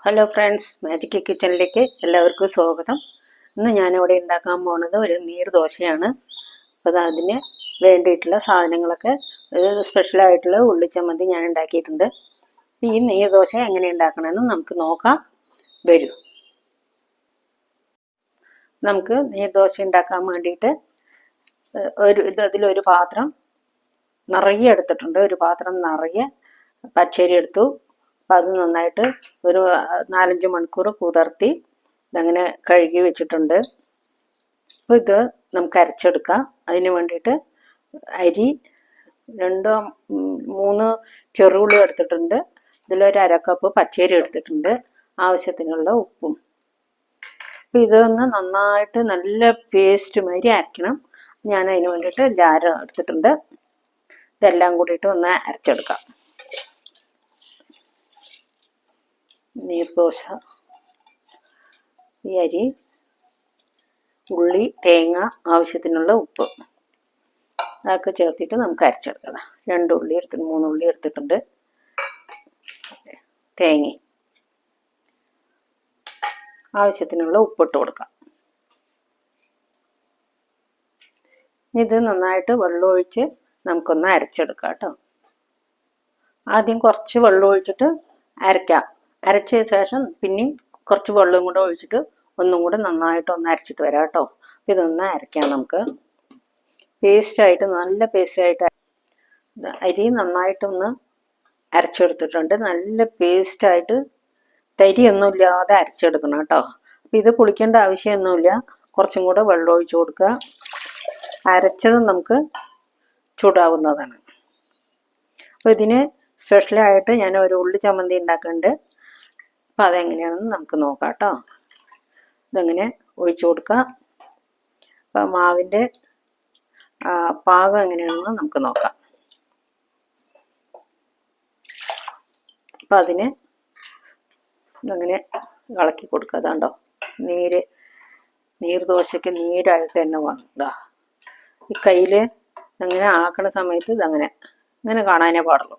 Hello friends, magic കിച്ചണിലേക്ക് എല്ലാവർക്കും സ്വാഗതം. ഇന്ന് ഞാനിവിടെ ഉണ്ടാക്കാൻ പോകുന്നത് ഒരു നീർദോശയാണ്. അപ്പോൾ അതിന് വേണ്ടിയിട്ടുള്ള സാധനങ്ങളൊക്കെ ഒരു സ്പെഷ്യലായിട്ടുള്ള ഉള്ളിച്ചമ്മന്തി ഞാൻ ഉണ്ടാക്കിയിട്ടുണ്ട്. ഈ നീർദോശ എങ്ങനെ ഉണ്ടാക്കണമെന്ന് നമുക്ക് നോക്കാം. വരൂ. നമുക്ക് നീർദോശ ഉണ്ടാക്കാൻ വേണ്ടിയിട്ട് അതിലൊരു പാത്രം നിറയെ എടുത്തിട്ടുണ്ട്. ഒരു പാത്രം നിറയെ പച്ചരി എടുത്തു. അപ്പം അത് നന്നായിട്ട് ഒരു 4-5 മണിക്കൂർ കുതിർത്തി ഇതങ്ങനെ കഴുകി വെച്ചിട്ടുണ്ട്. അപ്പോൾ ഇത് നമുക്ക് അരച്ചെടുക്കാം. അതിന് വേണ്ടിയിട്ട് അരി 2-3 ചെറുള്ളി എടുത്തിട്ടുണ്ട്. ഇതിലൊരു 1/2 കപ്പ് പച്ചരി എടുത്തിട്ടുണ്ട്. ആവശ്യത്തിനുള്ള ഉപ്പും. അപ്പോൾ ഇതൊന്ന് നന്നായിട്ട് നല്ല പേസ്റ്റ് മാതിരി അരയ്ക്കണം. ഞാൻ അതിന് വേണ്ടിയിട്ട് ജാർ എടുത്തിട്ടുണ്ട്. ഇതെല്ലാം കൂടിയിട്ട് ഒന്ന് അരച്ചെടുക്കാം. നീർദോശ, ഈ അരി, ഉള്ളി, തേങ്ങ, ആവശ്യത്തിനുള്ള ഉപ്പ് അതൊക്കെ ചേർത്തിട്ട് നമുക്ക് അരച്ചെടുക്കണം. 2 ഉള്ളി എടുത്തിട്ട് 3 ഉള്ളി എടുത്തിട്ടുണ്ട്. തേങ്ങ, ആവശ്യത്തിനുള്ള ഉപ്പിട്ട് കൊടുക്കാം. ഇത് നന്നായിട്ട് വെള്ളമൊഴിച്ച് നമുക്കൊന്ന് അരച്ചെടുക്കാം കേട്ടോ. ആദ്യം കുറച്ച് വെള്ളം ഒഴിച്ചിട്ട് അരയ്ക്കാം. അരച്ച ശേഷം പിന്നെയും കുറച്ച് വെള്ളം കൂടെ ഒഴിച്ചിട്ട് ഒന്നും കൂടെ നന്നായിട്ടൊന്ന് അരച്ചിട്ട് വരാം കേട്ടോ. ഇതൊന്ന് അരയ്ക്കാം നമുക്ക്. പേസ്റ്റായിട്ട്, നല്ല പേസ്റ്റായിട്ട് അരി നന്നായിട്ടൊന്ന് അരച്ചെടുത്തിട്ടുണ്ട്. നല്ല പേസ്റ്റായിട്ട് തരിയൊന്നും ഇല്ലാതെ അരച്ചെടുക്കണം കേട്ടോ. അപ്പം ഇത് പുളിക്കേണ്ട ആവശ്യമൊന്നുമില്ല. കുറച്ചും കൂടെ വെള്ളം ഒഴിച്ച് കൊടുക്കുക. അരച്ചത് നമുക്ക് ചൂടാവുന്നതാണ്. അപ്പോൾ ഇതിന് സ്പെഷ്യലായിട്ട് ഞാൻ ഒരു ഉള്ളി ചമ്മന്തി ഉണ്ടാക്കുന്നുണ്ട്. അപ്പം അതെങ്ങനെയാണെന്ന് നമുക്ക് നോക്കാം കേട്ടോ. ഇതെങ്ങനെ ഒഴിച്ചു കൊടുക്കുക. അപ്പം മാവിൻ്റെ പാകം എങ്ങനെയാണെന്ന് നമുക്ക് നോക്കാം. അപ്പം അതിന് ഇതങ്ങനെ ഇളക്കി കൊടുക്കുക. അതാണ്ടോ നീർദോശയ്ക്ക് നീരായിട്ട് തന്നെ വേണം. ഈ കയ്യിൽ അങ്ങനെ ആക്കണ സമയത്ത് ഇങ്ങനെ കാണാനേ പാടുള്ളൂ.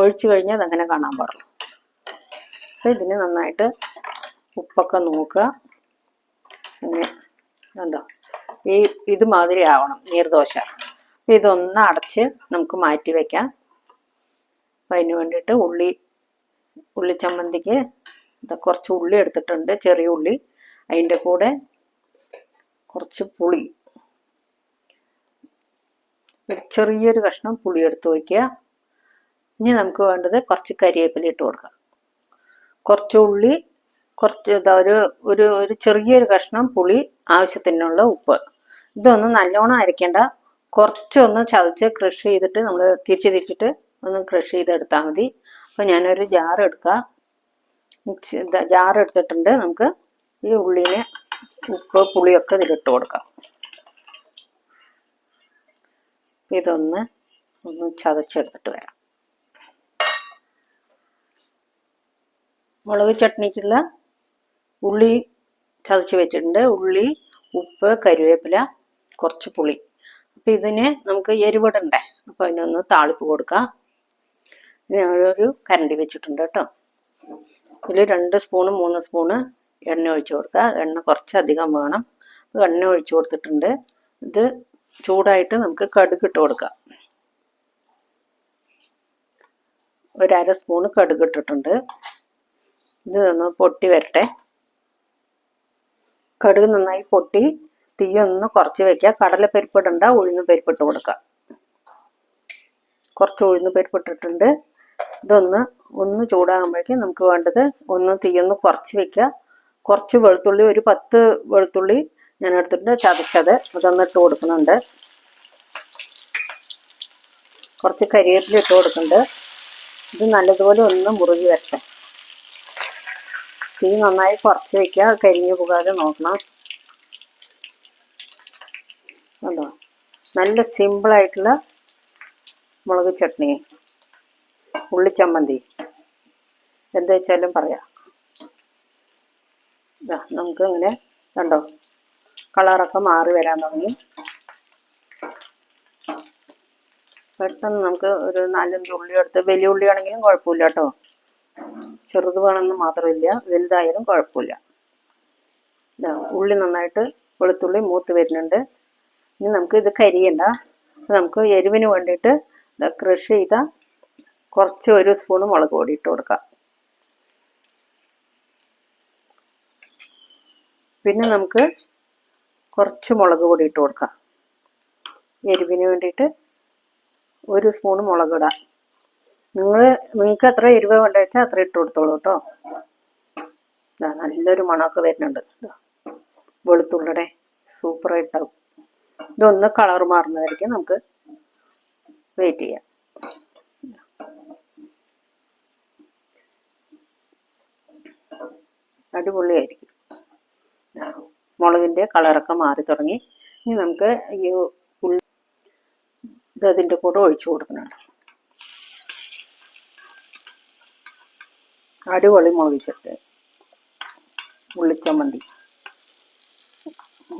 ഒഴിച്ചു കഴിഞ്ഞാൽ അതങ്ങനെ കാണാൻ പാടുള്ളൂ. അപ്പോൾ ഇതിന് നന്നായിട്ട് ഉപ്പൊക്കെ നോക്കുക. അങ്ങനെ കണ്ടോ, ഇതുമാതിരി ആവണം നീർദോശ. അപ്പോൾ ഇതൊന്ന് അടച്ച് നമുക്ക് മാറ്റി വയ്ക്കാം. അപ്പം അതിന് വേണ്ടിയിട്ട് ഉള്ളി ചമ്മന്തിക്ക് കുറച്ച് ഉള്ളി എടുത്തിട്ടുണ്ട്, ചെറിയ ഉള്ളി. അതിൻ്റെ കൂടെ കുറച്ച് പുളി, ഒരു ചെറിയൊരു കഷ്ണം പുളി എടുത്ത് വയ്ക്കുക. ഇനി നമുക്ക് വേണ്ടത് കുറച്ച് കരിവേപ്പില ഇട്ട് കൊടുക്കാം. കുറച്ച് ഉള്ളി, കുറച്ച് ഒരു ചെറിയൊരു കഷ്ണം പുളി, ആവശ്യത്തിനുള്ള ഉപ്പ്. ഇതൊന്നും നല്ലോണം അരയ്ക്കേണ്ട. കുറച്ചൊന്ന് ചതച്ച് ക്രഷ് ചെയ്തിട്ട് നമ്മൾ തിരിച്ചിട്ട് ഒന്ന് ക്രഷ് ചെയ്തെടുത്താൽ മതി. അപ്പോൾ ഞാനൊരു ജാർ എടുക്കാം. ജാർ എടുത്തിട്ടുണ്ട്. നമുക്ക് ഈ ഉള്ളിനെ ഉപ്പ് പുളിയൊക്കെ ഇതിലിട്ട് കൊടുക്കാം. ഇതൊന്ന് ചതച്ചെടുത്തിട്ട് വരാം. മുളക് ചട്നിക്കുള്ള ഉള്ളി ചതച്ച് വെച്ചിട്ടുണ്ട്. ഉള്ളി, ഉപ്പ്, കരിവേപ്പില, കുറച്ച് പുളി. അപ്പം ഇതിന് നമുക്ക് എരിവിടണ്ടേ. അപ്പോൾ അതിനൊന്ന് താളിപ്പ് കൊടുക്കാം. ഞാനൊരു കരണ്ടി വെച്ചിട്ടുണ്ട് കേട്ടോ. ഇതിൽ 2 സ്പൂണ് 3 സ്പൂണ് എണ്ണ ഒഴിച്ച് കൊടുക്കുക. എണ്ണ കുറച്ചധികം വേണം. എണ്ണ ഒഴിച്ച് കൊടുത്തിട്ടുണ്ട്. ഇത് ചൂടായിട്ട് നമുക്ക് കടുക് ഇട്ട് കൊടുക്കാം. ഒരു 1/2 സ്പൂണ് കടുക് ഇട്ടിട്ടുണ്ട്. ഇത് ഒന്ന് പൊട്ടി വരട്ടെ. കടുക് നന്നായി പൊട്ടി തീയൊന്ന് കുറച്ച് വയ്ക്കുക. കടലപ്പരിപ്പ് ഇടണ്ട, ഉഴുന്ന് പരിപ്പിട്ട് കൊടുക്കുക. കുറച്ച് ഉഴുന്ന് പരിപ്പിട്ടിട്ടുണ്ട്. ഒന്ന് ചൂടാകുമ്പോഴേക്കും നമുക്ക് വേണ്ടത് തീയൊന്ന് കുറച്ച് വയ്ക്കുക. കുറച്ച് വെളുത്തുള്ളി, ഒരു 10 വെളുത്തുള്ളി ഞാൻ എടുത്തിട്ട് ചതച്ചത് അതൊന്ന് ഇട്ട് കൊടുക്കുന്നുണ്ട്. കുറച്ച് കരിവേപ്പില ഇട്ട് കൊടുക്കുന്നുണ്ട്. ഇത് നല്ലതുപോലെ ഒന്ന് മുറുകി വരട്ടെ. തീ നന്നായി കുറച്ച് വയ്ക്കുക. കരിഞ്ഞു പോകാതെ നോക്കണം. അതോ നല്ല സിമ്പിളായിട്ടുള്ള മുളക് ചട്നി, ഉള്ളിച്ചമ്മന്തി, എന്താ വെച്ചാലും പറയാം. നമുക്ക് ഇങ്ങനെ കണ്ടോ, കളറൊക്കെ മാറി വരാൻ തുടങ്ങി. പെട്ടെന്ന് നമുക്ക് ഒരു 4-5 ഉള്ളി എടുത്ത്, വലിയ ഉള്ളിയാണെങ്കിലും കുഴപ്പമില്ല കേട്ടോ. ചെറുത് വേണമെന്ന് മാത്രമില്ല, വലുതായാലും കുഴപ്പമില്ല. ഉള്ളി നന്നായിട്ട് വെളുത്തുള്ളി മൂത്ത് വരുന്നുണ്ട്. ഇനി നമുക്ക് ഇത് കരിയണ്ട. നമുക്ക് എരിവിന് വേണ്ടിയിട്ട് ക്രഷ് ചെയ്ത കുറച്ച് 1 സ്പൂൺ മുളക് പൊടി ഇട്ട് കൊടുക്കാം. പിന്നെ നമുക്ക് കുറച്ച് മുളക് പൊടി ഇട്ട് കൊടുക്കാം. എരിവിന് വേണ്ടിയിട്ട് 1 സ്പൂൺ മുളക് ഇടാം. നിങ്ങൾക്ക് എത്ര എരിവ് വേണ്ട വെച്ചാൽ അത്ര ഇട്ട് കൊടുത്തോളൂ കേട്ടോ. നല്ലൊരു മണമൊക്കെ വരുന്നുണ്ട്. വെളുത്തുള്ളിയുടെ സൂപ്പറായിട്ടാവും. ഇതൊന്ന് കളർ മാറുന്നതായിരിക്കും, നമുക്ക് വെയിറ്റ് ചെയ്യാം. അടിപൊളിയായിരിക്കും. മുളകിൻ്റെ കളറൊക്കെ മാറി തുടങ്ങി. ഇനി നമുക്ക് ഈ ഉള്ളി ഇതിൻ്റെ കൂടെ ഒഴിച്ചു കൊടുക്കുന്നുണ്ട്. അടിപൊളി മുളകിച്ചിട്ട് ഉള്ളിച്ചമ്മന്തി.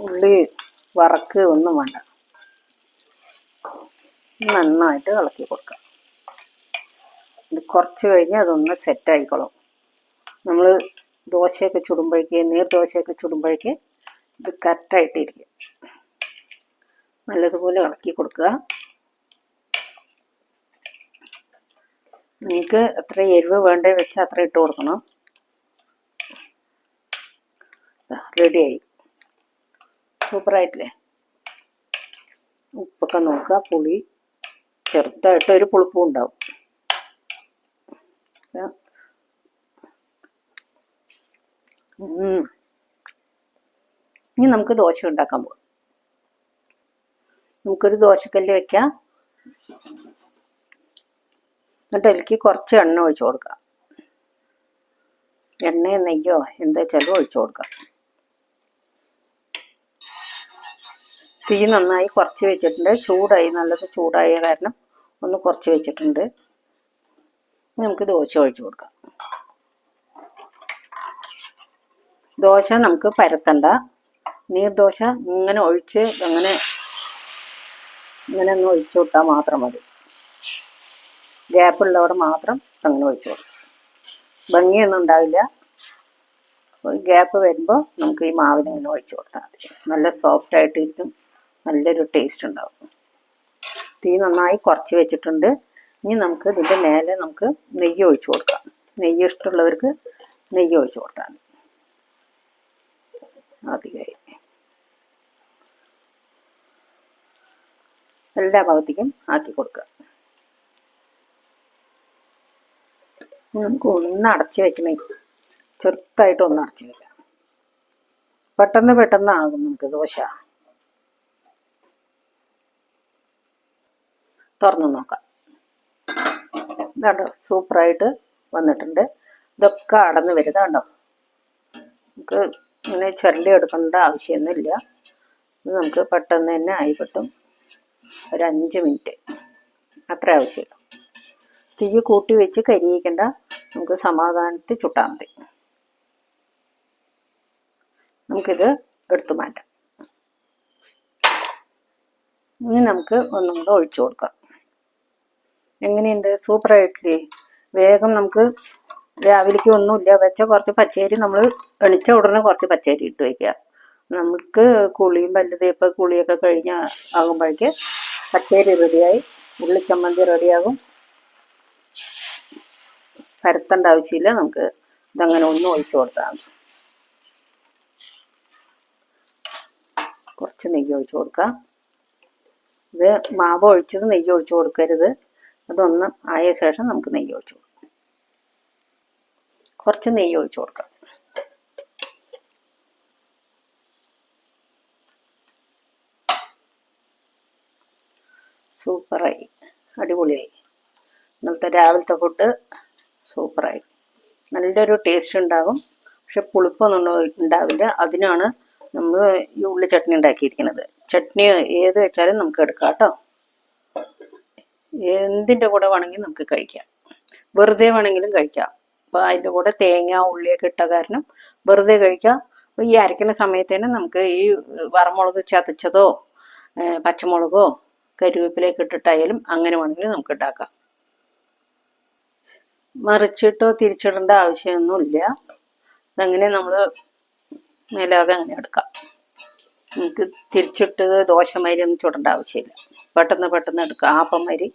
ഉള്ളി വറക്ക് ഒന്നും വേണ്ട, നന്നായിട്ട് ഇളക്കി കൊടുക്കാം. ഇത് കുറച്ച് കഴിഞ്ഞ് അതൊന്ന് സെറ്റായിക്കോളും. നമ്മൾ ദോശയൊക്കെ ചുടുമ്പോഴേക്ക്, നീർദോശയൊക്കെ ചുടുമ്പോഴേക്ക് ഇത് കറക്റ്റായിട്ടിരിക്കും. നല്ലതുപോലെ ഇളക്കി കൊടുക്കുക. നിങ്ങൾക്ക് എത്ര എരിവ് വേണ്ടേ വെച്ചാൽ അത്ര ഇട്ട് കൊടുക്കണം. റെഡിയായി, സൂപ്പറായിട്ടില്ലേ? ഉപ്പൊക്കെ നോക്കുക. പുളി ചെറുതായിട്ട് ഒരു പുളിപ്പും ഉണ്ടാവും. ഇനി നമുക്ക് ദോശ ഉണ്ടാക്കാൻ പോകും. നമുക്കൊരു ദോശക്കല്ല് വെക്കാം. എന്നിട്ട് അതിലേക്ക് കുറച്ച് എണ്ണ ഒഴിച്ചു കൊടുക്കാം. എണ്ണയോ നെയ്യോ എന്താ വെച്ചാലും ഒഴിച്ചു കൊടുക്കാം. തീ നന്നായി കുറച്ച് വെച്ചിട്ടുണ്ട്. ചൂടായി, നല്ലത് ചൂടായ കാരണം ഒന്ന് കുറച്ച് വെച്ചിട്ടുണ്ട്. നമുക്ക് ദോശ ഒഴിച്ചു കൊടുക്കാം. ദോശ നമുക്ക് പരത്തണ്ട. നീർദോശ ഇങ്ങനെ ഒഴിച്ച് ഇങ്ങനെ ഒന്ന് ഒഴിച്ചു കൊടുത്താൽ മാത്രം മതി. ഗ്യാപ്പുള്ളവിടെ മാത്രം അങ്ങനെ ഒഴിച്ചു കൊടുക്കും. ഭംഗിയൊന്നും ഉണ്ടാവില്ല. ഗ്യാപ്പ് വരുമ്പോൾ നമുക്ക് ഈ മാവിനെ ഇങ്ങനെ ഒഴിച്ചു കൊടുത്താൽ മതി. നല്ല സോഫ്റ്റായിട്ടിരിക്കും, നല്ലൊരു ടേസ്റ്റ് ഉണ്ടാവും. തീ നന്നായി കുറച്ച് വെച്ചിട്ടുണ്ട്. ഇനി നമുക്ക് ഇതിൻ്റെ മേലെ നമുക്ക് നെയ്യ് ഒഴിച്ചു കൊടുക്കാം. നെയ്യ് ഇഷ്ടമുള്ളവർക്ക് നെയ്യ് ഒഴിച്ചു കൊടുത്താൽ മതി. അധികമായി എല്ലാ ഭാഗത്തേക്കും ആക്കി കൊടുക്കുക. നമുക്ക് ഒന്ന് അടച്ച് വെക്കണേ, ചെറുതായിട്ട് ഒന്ന് അടച്ച് വെക്കാം. പെട്ടെന്ന് ആകും നമുക്ക് ദോശ. തുറന്ന് നോക്കാം. ഇതാണ്ടോ, സൂപ്പറായിട്ട് വന്നിട്ടുണ്ട്. ഇതൊക്കെ അടന്ന് വരുന്നുണ്ടോ. നമുക്ക് ഇങ്ങനെ ചുരണ്ടി എടുക്കേണ്ട ആവശ്യമൊന്നുമില്ല. ഇത് നമുക്ക് പെട്ടെന്ന് തന്നെ ആയി കിട്ടും. ഒരു 5 മിനിറ്റ് അത്ര ആവശ്യമില്ല. തീ കൂട്ടി വെച്ച് കരിയിക്കണ്ട, നമുക്ക് സമാധാനത്തിൽ ചുട്ടാൽ മതി. നമുക്കിത് എടുത്തു മാറ്റാം. ഇനി നമുക്ക് ഒന്നും കൂടെ ഒഴിച്ചു കൊടുക്കാം. എങ്ങനെയുണ്ട്? സൂപ്പറായിട്ടില്ലേ? വേഗം നമുക്ക് രാവിലേക്ക് ഒന്നുമില്ല വെച്ച കുറച്ച് പച്ചരി, നമ്മൾ എണിച്ച ഉടനെ കുറച്ച് പച്ചരി ഇട്ട് വയ്ക്കുക. നമുക്ക് കുളിയും പല്ല് തേപ്പ് കുളിയൊക്കെ കഴിഞ്ഞ് ആകുമ്പോഴേക്ക് പച്ചരി റെഡിയായി, ഉള്ളിച്ചമ്മന്തി റെഡിയാകും. പരത്തേണ്ട ആവശ്യമില്ല. നമുക്ക് ഇതങ്ങനെ ഒന്നും ഒഴിച്ചു കൊടുത്താൽ മതി. കുറച്ച് നെയ്യ് ഒഴിച്ചു കൊടുക്കാം. ഇത് മാവ് ഒഴിച്ചത് നെയ്യ് ഒഴിച്ചു കൊടുക്കരുത്. അതൊന്ന് ആയ ശേഷം നമുക്ക് നെയ്യ് ഒഴിച്ചു കൊടുക്കാം. കുറച്ച് നെയ്യ് ഒഴിച്ചു കൊടുക്കാം. സൂപ്പറായി, അടിപൊളിയായി. ഇന്നലത്തെ രാവിലത്തെ ഫുഡ് സൂപ്പറായി. നല്ലൊരു ടേസ്റ്റ് ഉണ്ടാകും. പക്ഷെ പുളിപ്പൊന്നും ഉണ്ടാവില്ല. അതിനാണ് നമ്മൾ ഈ ഉള്ളി ചട്നി ഉണ്ടാക്കിയിരിക്കുന്നത്. ചട്നി ഏത് വെച്ചാലും നമുക്ക് എടുക്കാം കേട്ടോ. എന്തിൻ്റെ കൂടെ വേണമെങ്കിലും നമുക്ക് കഴിക്കാം. വെറുതെ വേണമെങ്കിലും കഴിക്കാം. അപ്പോൾ അതിൻ്റെ കൂടെ തേങ്ങ ഉള്ളിയൊക്കെ ഇട്ട കാരണം വെറുതെ കഴിക്കാം. അപ്പോൾ ഈ അരയ്ക്കുന്ന സമയത്ത് തന്നെ നമുക്ക് ഈ വറമുളക് ചതച്ചതോ പച്ചമുളകോ കരിവേപ്പിലയൊക്കെ ഇട്ടിട്ടായാലും അങ്ങനെ വേണമെങ്കിലും നമുക്ക് ഉണ്ടാക്കാം. മറിച്ചിട്ടോ തിരിച്ചിടേണ്ട ആവശ്യമൊന്നുമില്ല. അതങ്ങനെ നമ്മൾ മേലാകെ അങ്ങനെ എടുക്കാം. നമുക്ക് തിരിച്ചിട്ട് ദോശമാതിരി ഒന്നും ചുടേണ്ട ആവശ്യമില്ല. പെട്ടെന്ന് പെട്ടെന്ന് എടുക്കാം. ആപ്പമാതിരി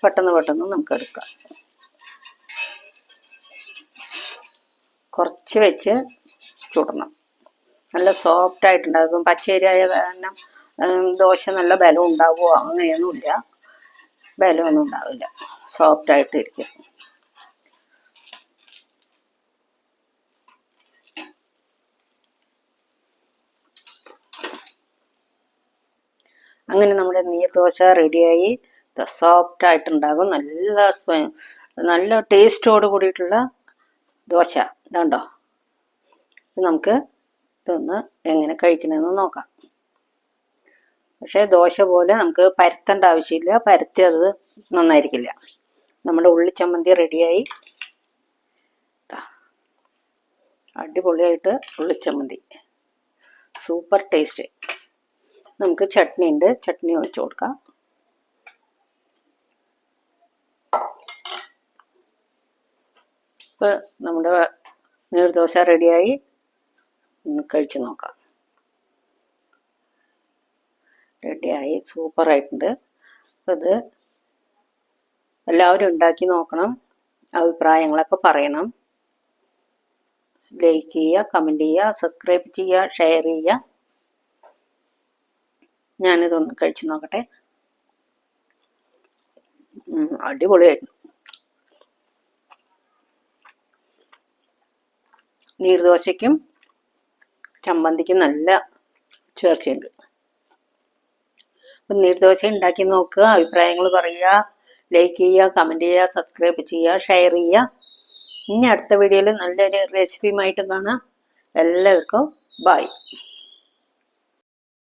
പെട്ടെന്ന് നമുക്ക് എടുക്കാം. കുറച്ച് വെച്ച് ചുടണം. നല്ല സോഫ്റ്റ് ആയിട്ടുണ്ടാകും. പച്ചരി ആയ കാരണം ദോശ നല്ല ബലം ഉണ്ടാവുമോ അങ്ങനെയൊന്നുമില്ല. ബലമൊന്നും ഉണ്ടാവില്ല. സോഫ്റ്റ് ആയിട്ട് ഇരിക്കും. അങ്ങനെ നമ്മുടെ നീർദോശ റെഡിയായി. സോഫ്റ്റ് ആയിട്ടുണ്ടാകും. നല്ല ടേസ്റ്റോട് കൂടിയിട്ടുള്ള ദോശ. ഇതുണ്ടോ? നമുക്ക് ഇതൊന്ന് എങ്ങനെ കഴിക്കണമെന്ന് നോക്കാം. പക്ഷേ ദോശ പോലെ നമുക്ക് പരത്തേണ്ട ആവശ്യമില്ല. പരത്തിയത് നന്നായിരിക്കില്ല. നമ്മുടെ ഉള്ളിച്ചമ്മന്തി റെഡിയായി. അടിപൊളിയായിട്ട് ഉള്ളിച്ചമ്മന്തി, സൂപ്പർ ടേസ്റ്റ്. നമുക്ക് ചട്നി ഉണ്ട്, ചട്നി ഒഴിച്ചു കൊടുക്കാം. ഇപ്പം നമ്മുടെ നീർദോശ റെഡിയായി. ഒന്ന് കഴിച്ചു നോക്കാം. റെഡിയായി, സൂപ്പറായിട്ടുണ്ട്. അപ്പം ഇത് എല്ലാവരും ഉണ്ടാക്കി നോക്കണം. അഭിപ്രായങ്ങളൊക്കെ പറയണം. ലൈക്ക് ചെയ്യുക, കമൻറ്റ് ചെയ്യുക, സബ്സ്ക്രൈബ് ചെയ്യുക, ഷെയർ ചെയ്യുക. ഞാനിതൊന്ന് കഴിച്ചു നോക്കട്ടെ. അടിപൊളിയായിരുന്നു. നീർദോശയ്ക്കും ചമ്മന്തിക്കും നല്ല ചേർച്ചയുണ്ട്. അപ്പം നീർദോശ ഉണ്ടാക്കി നോക്കുക, അഭിപ്രായങ്ങൾ പറയുക, ലൈക്ക് ചെയ്യുക, കമൻറ്റ് ചെയ്യുക, സബ്സ്ക്രൈബ് ചെയ്യുക, ഷെയർ ചെയ്യുക. ഇനി അടുത്ത വീഡിയോയിൽ നല്ലൊരു റെസിപ്പിയുമായിട്ട് കാണാം. എല്ലാവർക്കും ബൈ.